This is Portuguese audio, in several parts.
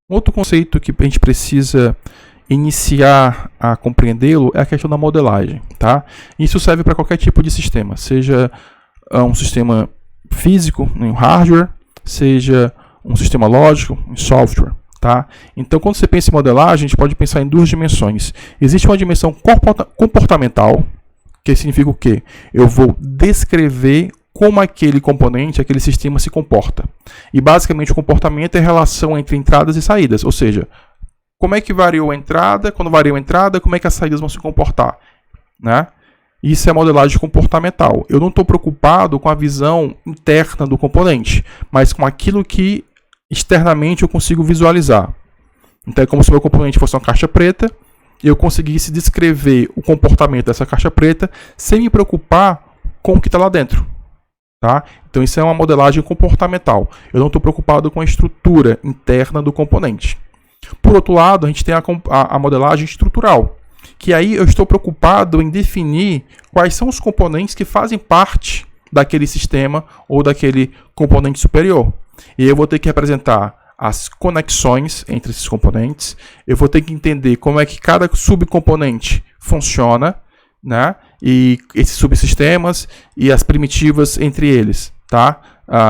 Outro conceito que a gente precisa iniciar a compreendê-lo é a questão da modelagem, tá? Isso serve para qualquer tipo de sistema, seja um sistema físico, em hardware, seja um sistema lógico, em software, tá? Então, quando você pensa em modelagem, a gente pode pensar em duas dimensões. Existe uma dimensão comportamental, que significa o quê? Eu vou descrever como aquele componente, aquele sistema se comporta. E basicamente o comportamento é a relação entre entradas e saídas, ou seja, como é que variou a entrada, quando variou a entrada, como é que as saídas vão se comportar, né? Isso é modelagem comportamental. Eu não estou preocupado com a visão interna do componente, mas com aquilo que externamente eu consigo visualizar. Então é como se o meu componente fosse uma caixa preta e eu conseguisse descrever o comportamento dessa caixa preta sem me preocupar com o que está lá dentro. Tá? Então isso é uma modelagem comportamental. Eu não estou preocupado com a estrutura interna do componente. Por outro lado, a gente tem a modelagem estrutural, que aí eu estou preocupado em definir quais são os componentes que fazem parte daquele sistema ou daquele componente superior. E eu vou ter que representar as conexões entre esses componentes, eu vou ter que entender como é que cada subcomponente funciona, né? E esses subsistemas e as primitivas entre eles, tá?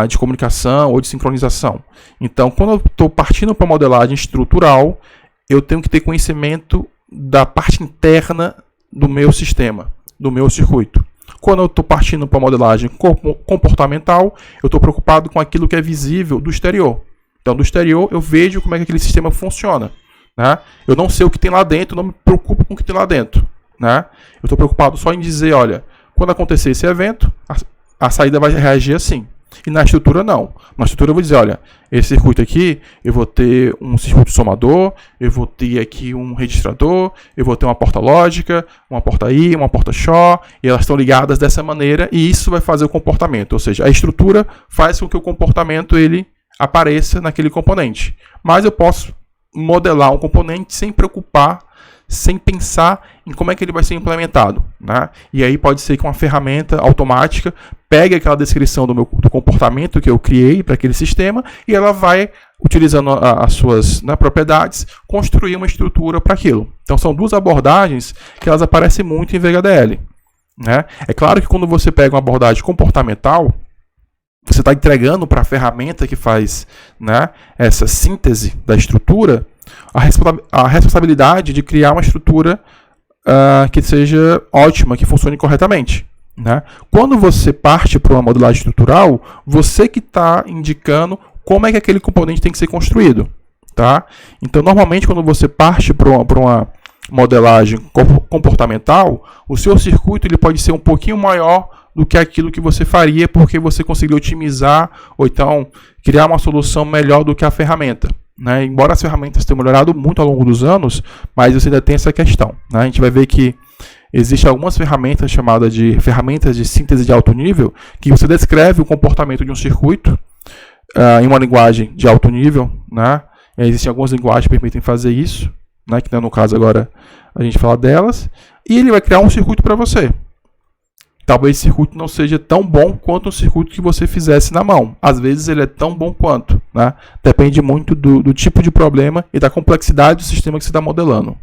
De comunicação ou de sincronização. Então, quando eu estou partindo para a modelagem estrutural, eu tenho que ter conhecimento da parte interna do meu sistema, do meu circuito. Quando eu estou partindo para a modelagem comportamental, eu estou preocupado com aquilo que é visível do exterior. Então, do exterior, eu vejo como é que aquele sistema funciona, né? Eu não sei o que tem lá dentro, não me preocupo com o que tem lá dentro, né? Eu estou preocupado só em dizer, olha, quando acontecer esse evento, a saída vai reagir assim. E na estrutura não. Na estrutura eu vou dizer, olha, esse circuito aqui, eu vou ter um circuito somador, eu vou ter aqui um registrador, eu vou ter uma porta lógica, uma porta I, uma porta SHA, e elas estão ligadas dessa maneira, e isso vai fazer o comportamento. Ou seja, a estrutura faz com que o comportamento ele apareça naquele componente. Mas eu posso modelar um componente sem preocupar, sem pensar em como é que ele vai ser implementado, né? E aí pode ser que uma ferramenta automática pegue aquela descrição do comportamento que eu criei para aquele sistema e ela vai, utilizando as suas propriedades, construir uma estrutura para aquilo. Então são duas abordagens que elas aparecem muito em VHDL, né? É claro que quando você pega uma abordagem comportamental, você está entregando para a ferramenta que faz, né, essa síntese da estrutura a responsabilidade de criar uma estrutura que seja ótima, que funcione corretamente, né? Quando você parte para uma modelagem estrutural, você que está indicando como é que aquele componente tem que ser construído, tá? Então, normalmente, quando você parte para uma modelagem comportamental, o seu circuito ele pode ser um pouquinho maior do que aquilo que você faria, porque você conseguiu otimizar ou então criar uma solução melhor do que a ferramenta, né? Embora as ferramentas tenham melhorado muito ao longo dos anos, mas você ainda tem essa questão, né? A gente vai ver que existem algumas ferramentas chamadas de ferramentas de síntese de alto nível, que você descreve o comportamento de um circuito em uma linguagem de alto nível, né? Existem algumas linguagens que permitem fazer isso, né? Que no caso agora a gente fala delas, e ele vai criar um circuito para você. Talvez esse circuito não seja tão bom quanto o circuito que você fizesse na mão. Às vezes ele é tão bom quanto, né? Depende muito do tipo de problema e da complexidade do sistema que você está modelando.